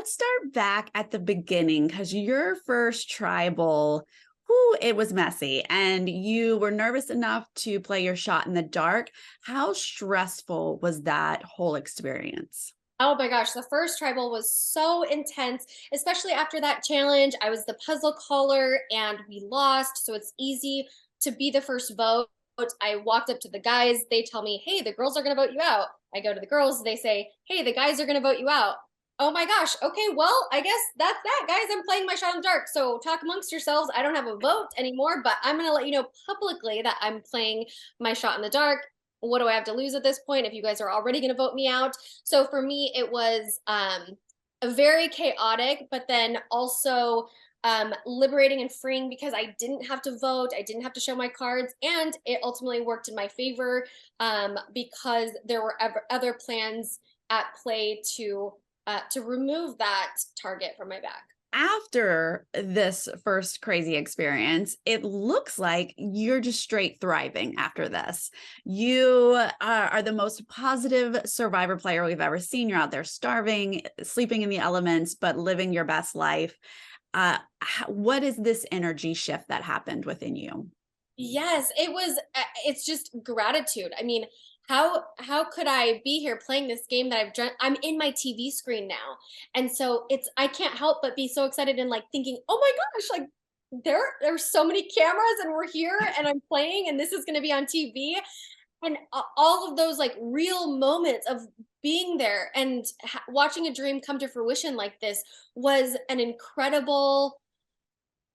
let's start back at the beginning because your first tribal, whoo, it was messy and you were nervous enough to play your shot in the dark. How stressful was that whole experience? Oh my gosh, the first tribal was so intense, especially after that challenge. I was the puzzle caller and we lost, so it's easy to be the first vote. I walked up to the guys, they tell me, "Hey, the girls are going to vote you out." I go to the girls, they say, "Hey, the guys are going to vote you out." Oh my gosh. Okay, well, I guess that's that, guys. I'm playing my shot in the dark. So talk amongst yourselves. I don't have a vote anymore, but I'm going to let you know publicly that I'm playing my shot in the dark. What do I have to lose at this point if you guys are already going to vote me out? So for me, it was a very chaotic, but then also liberating and freeing because I didn't have to vote, I didn't have to show my cards, and it ultimately worked in my favor because there were other plans at play to remove that target from my back. After this first crazy experience, it looks like you're just straight thriving after this. You are the most positive survivor player we've ever seen. You're out there starving, sleeping in the elements, but living your best life. What is this energy shift that happened within you? Yes, it was it's just gratitude. I mean, how could I be here playing this game that I'm in my TV screen now. And so it's I can't help but be so excited and like thinking, "Oh my gosh, like there's so many cameras and we're here and I'm playing and this is going to be on TV." And all of those like real moments of being there and watching a dream come to fruition like this was an incredible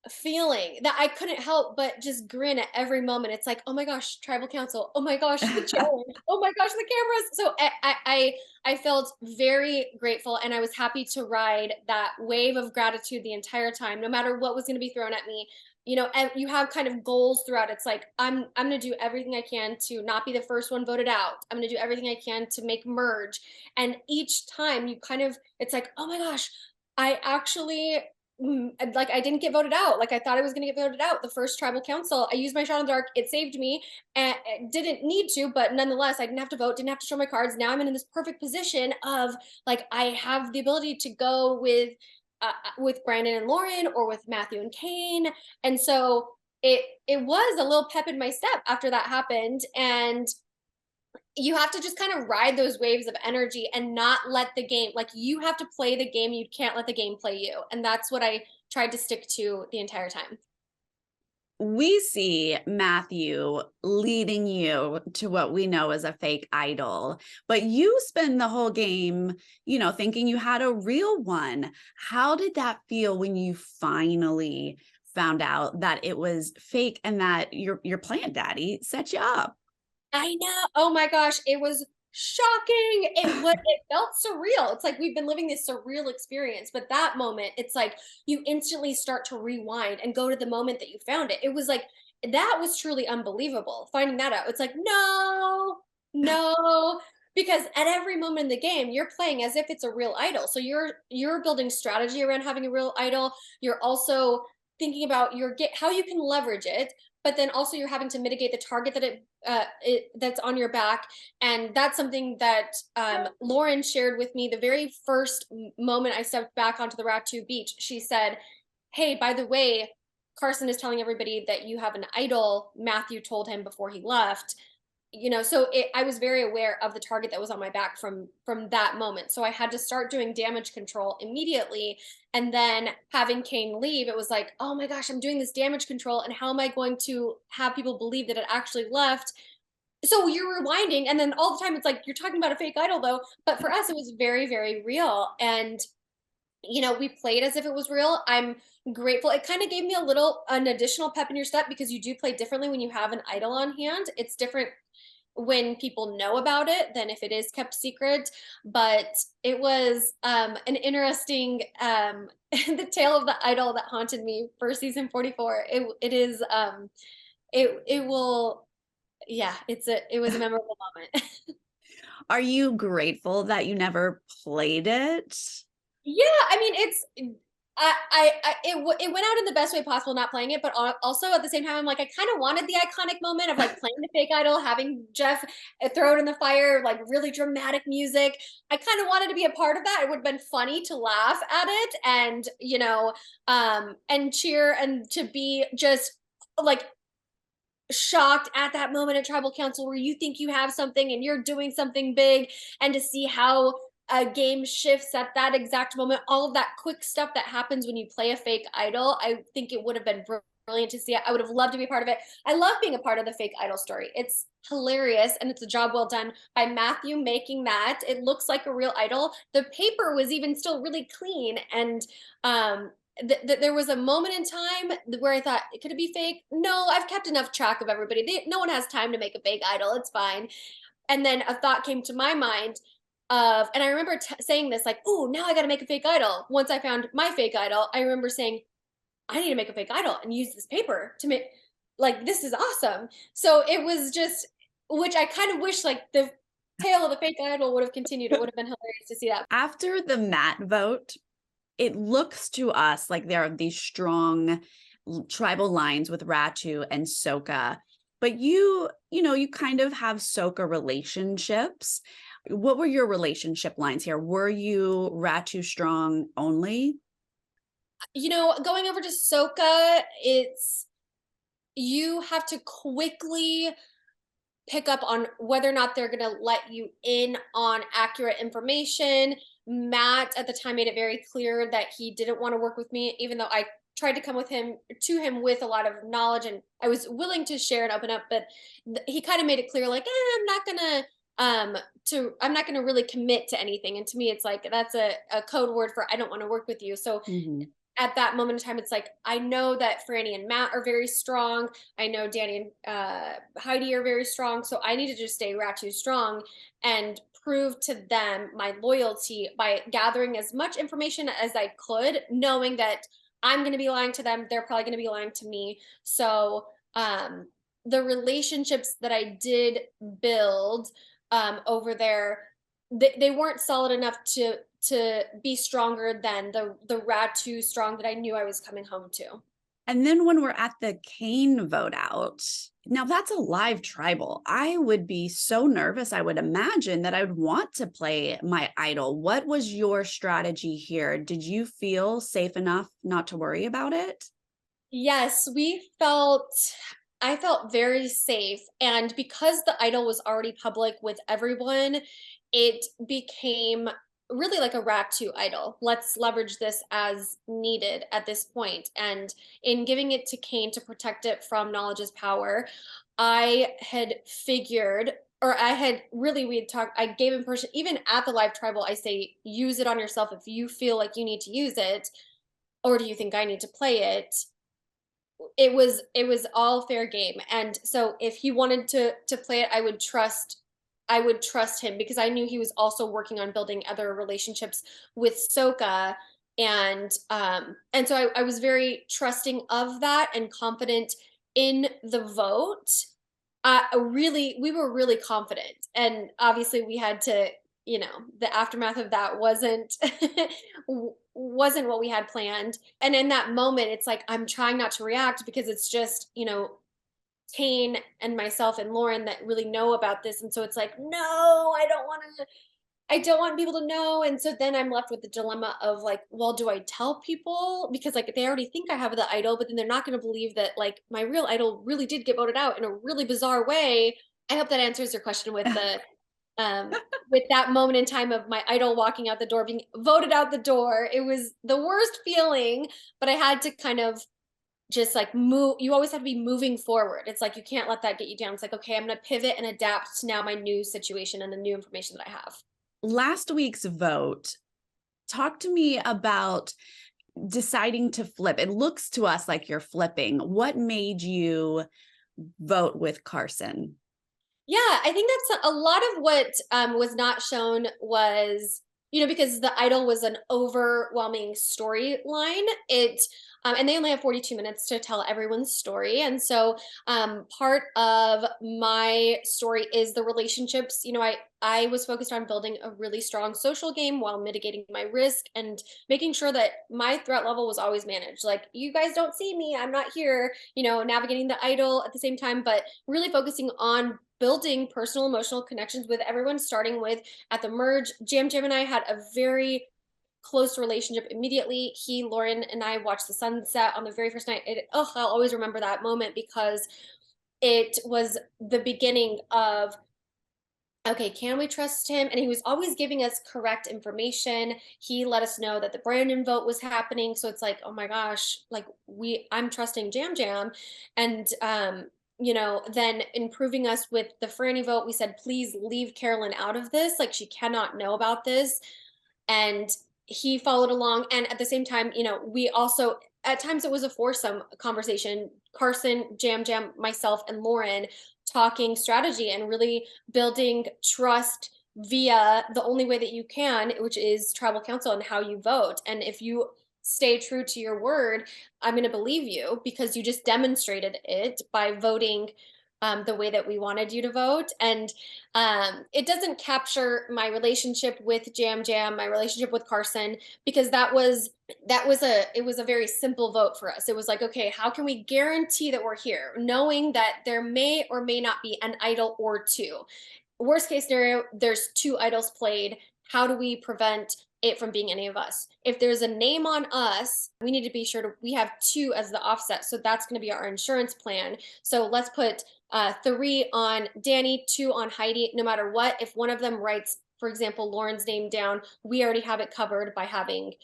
feeling that I couldn't help but just grin at every moment. It's like, oh my gosh, tribal council. Oh my gosh, the challenge. Oh my gosh, the cameras. So I felt very grateful and I was happy to ride that wave of gratitude the entire time, no matter what was going to be thrown at me. You know, and you have kind of goals throughout. It's like I'm going to do everything I can to not be the first one voted out. I'm going to do everything I can to make merge. And each time you kind of it's like, oh my gosh, I actually like I didn't get voted out. Like I thought I was going to get voted out. The first tribal council, I used my shot in the dark. It saved me, and it didn't need to, but nonetheless, I didn't have to vote. Didn't have to show my cards. Now I'm in this perfect position of like I have the ability to go with Brandon and Lauren or with Matthew and Kane, and so it was a little pep in my step after that happened, and you have to just kind of ride those waves of energy and not let the game like you have to play the game, you can't let the game play you, and that's what I tried to stick to the entire time. We see Matthew leading you to what we know as a fake idol, but you spend the whole game, thinking you had a real one. How did that feel when you finally found out that it was fake and that your plant daddy set you up? I know. Oh my gosh, it was shocking. It felt surreal. It's like we've been living this surreal experience, but that moment, it's like you instantly start to rewind and go to the moment that you found it. It was like that was truly unbelievable. Finding that out. It's like, no, no. Because at every moment in the game, you're playing as if it's a real idol. So you're building strategy around having a real idol. You're also thinking about how you can leverage it, but then also you're having to mitigate the target that's on your back, and that's something that Lauren shared with me the very first moment I stepped back onto the Ratu beach. She said, "Hey, by the way, Carson is telling everybody that you have an idol. Matthew told him before he left." So I was very aware of the target that was on my back from that moment. So I had to start doing damage control immediately, and then having Kane leave, it was like, oh my gosh, I'm doing this damage control, and how am I going to have people believe that it actually left? So you're rewinding, and then all the time it's like you're talking about a fake idol though, but for us it was very, very real. And we played as if it was real. I'm grateful. It kind of gave me an additional pep in your step because you do play differently when you have an idol on hand. It's different when people know about it than if it is kept secret. But it was an interesting the tale of the idol that haunted me for season 44. It is it will yeah, it was a memorable moment. Are you grateful that you never played it? Yeah, I mean, it went out in the best way possible, not playing it, but also at the same time, I'm like, I kind of wanted the iconic moment of like playing the fake idol, having Jeff throw it in the fire, like really dramatic music. I kind of wanted to be a part of that. It would have been funny to laugh at it and, and cheer and to be just like shocked at that moment at tribal council where you think you have something and you're doing something big, and to see how a game shifts at that exact moment, all of that quick stuff that happens when you play a fake idol. I think it would have been brilliant to see it. I would have loved to be a part of it. I love being a part of the fake idol story. It's hilarious, and it's a job well done by Matthew making that. It looks like a real idol. The paper was even still really clean, and there was a moment in time where I thought, could it be fake? No, I've kept enough track of everybody. No one has time to make a fake idol. It's fine. And then a thought came to my mind and I remember saying this, like, oh, now I got to make a fake idol. Once I found my fake idol, I remember saying, I need to make a fake idol and use this paper to make, like, this is awesome. So it was just, which I kind of wish, like, the tale of the fake idol would have continued. It would have been hilarious to see that. After the Matt vote, it looks to us like there are these strong tribal lines with Ratu and Soka, but you kind of have Soka relationships. What were your relationship lines here? Were you Ratu strong only? Going over to Soka, you have to quickly pick up on whether or not they're going to let you in on accurate information. Matt at the time made it very clear that he didn't want to work with me, even though I tried to come to him with a lot of knowledge, and I was willing to share and open up, but he kind of made it clear, like, I'm not gonna really commit to anything. And to me, it's like that's a code word for I don't want to work with you. So at that moment in time, it's like, I know that Franny and Matt are very strong. I know Danny and Heidi are very strong. So I need to just stay Ratu strong and prove to them my loyalty by gathering as much information as I could, knowing that I'm going to be lying to them. They're probably going to be lying to me. So the relationships that I did build over there, they weren't solid enough to be stronger than the Ratu strong that I knew I was coming home to. And then when we're at the Kane vote out, now that's a live tribal. I would be so nervous. I would imagine that I would want to play my idol. What was your strategy here? Did you feel safe enough not to worry about it? Yes, I felt very safe. And because the idol was already public with everyone, it became really like a Ratu idol. Let's leverage this as needed at this point. And in giving it to Kane to protect it from knowledge is power, I had figured, or I had really, we had talked, I gave him person, even at the live tribal, I say, use it on yourself if you feel like you need to use it, or do you think I need to play it? It was all fair game. And so if he wanted to play it, I would trust him, because I knew he was also working on building other relationships with Soka. And so I was very trusting of that and confident in the vote. We were really confident. And obviously we had to, the aftermath of that wasn't wasn't what we had planned. And in that moment, it's like I'm trying not to react, because it's just, Kane and myself and Lauren that really know about this. And so it's like, no, I don't want people to know. And so then I'm left with the dilemma of like, well, do I tell people? Because like they already think I have the idol, but then they're not going to believe that like my real idol really did get voted out in a really bizarre way. I hope that answers your question with with that moment in time of my idol walking out the door, being voted out the door. It was the worst feeling, but I had to kind of just like move. You always have to be moving forward. It's like you can't let that get you down. It's like, okay, I'm going to pivot and adapt to now my new situation and the new information that I have. Last week's vote, talk to me about deciding to flip. It looks to us like you're flipping. What made you vote with Carson? Yeah, I think that's a lot of what was not shown was because the idol was an overwhelming storyline, and they only have 42 minutes to tell everyone's story. And so part of my story is the relationships. I was focused on building a really strong social game while mitigating my risk and making sure that my threat level was always managed. Like, you guys don't see me, I'm not here, navigating the idol at the same time, but really focusing on building personal emotional connections with everyone, starting with at the merge. Jam Jam and I had a very close relationship immediately. Lauren and I watched the sunset on the very first night. I'll always remember that moment because it was the beginning of, okay, can we trust him? And he was always giving us correct information. He let us know that the Brandon vote was happening. So it's like, oh my gosh, like I'm trusting Jam Jam. And then improving us with the Franny vote, we said, please leave Carolyn out of this. Like, she cannot know about this. And he followed along. And at the same time, we also, at times it was a foursome conversation. Carson, Jam Jam, myself, and Lauren talking strategy and really building trust via the only way that you can, which is tribal council and how you vote. And if you stay true to your word, I'm going to believe you because you just demonstrated it by voting the way that we wanted you to vote. And it doesn't capture my relationship with Jam Jam, my relationship with Carson, because it was a very simple vote for us. It was like, okay, how can we guarantee that we're here, knowing that there may or may not be an idol or two? Worst case scenario, there's two idols played. How do we prevent it from being any of us? If there's a name on us, we need to be sure we have two as the offset. So that's going to be our insurance plan. So let's put 3 on Danny, 2 on Heidi. No matter what, if one of them writes, for example, Lauren's name down, we already have it covered by having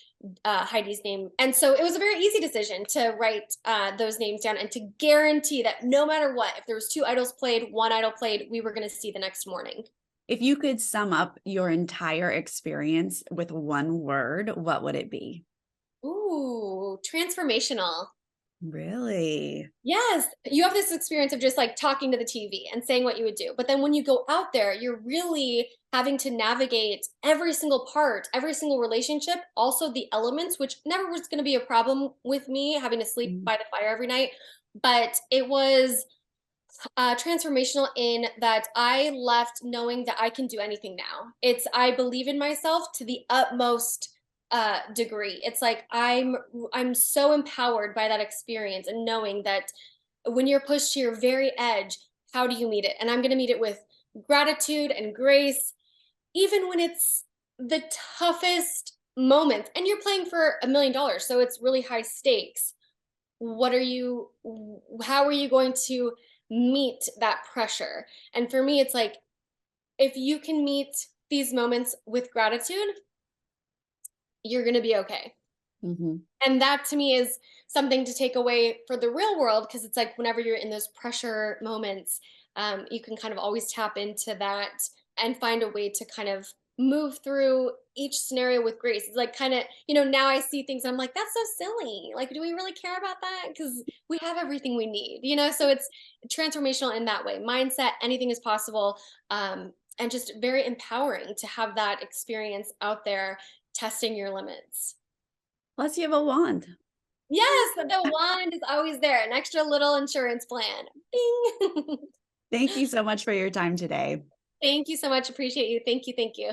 Heidi's name. And so it was a very easy decision to write those names down and to guarantee that no matter what, if there was 2 idols played, 1 idol played, we were going to see the next morning. If you could sum up your entire experience with one word, what would it be? Ooh, transformational. Really? Yes, you have this experience of just like talking to the TV and saying what you would do. But then when you go out there, you're really having to navigate every single part, every single relationship, also the elements, which never was going to be a problem with me having to sleep by the fire every night. But it was transformational in that I left knowing that I can do anything now. I believe in myself to the utmost degree. It's like I'm so empowered by that experience and knowing that when you're pushed to your very edge, how do you meet it? And I'm going to meet it with gratitude and grace, even when it's the toughest moments. And you're playing for $1 million, so it's really high stakes. How are you going to meet that pressure? And for me, it's like, if you can meet these moments with gratitude, you're going to be okay. Mm-hmm. And that to me is something to take away for the real world, because it's like whenever you're in those pressure moments, you can kind of always tap into that and find a way to kind of move through each scenario with grace. It's like kind of, now I see things, I'm like, that's so silly. Like, do we really care about that? Because we have everything we need, so it's transformational in that way. Mindset, anything is possible. And just very empowering to have that experience out there testing your limits. Plus, you have a wand. Yes, the wand is always there. An extra little insurance plan. Bing. Thank you so much for your time today. Thank you so much. Appreciate you. Thank you. Thank you.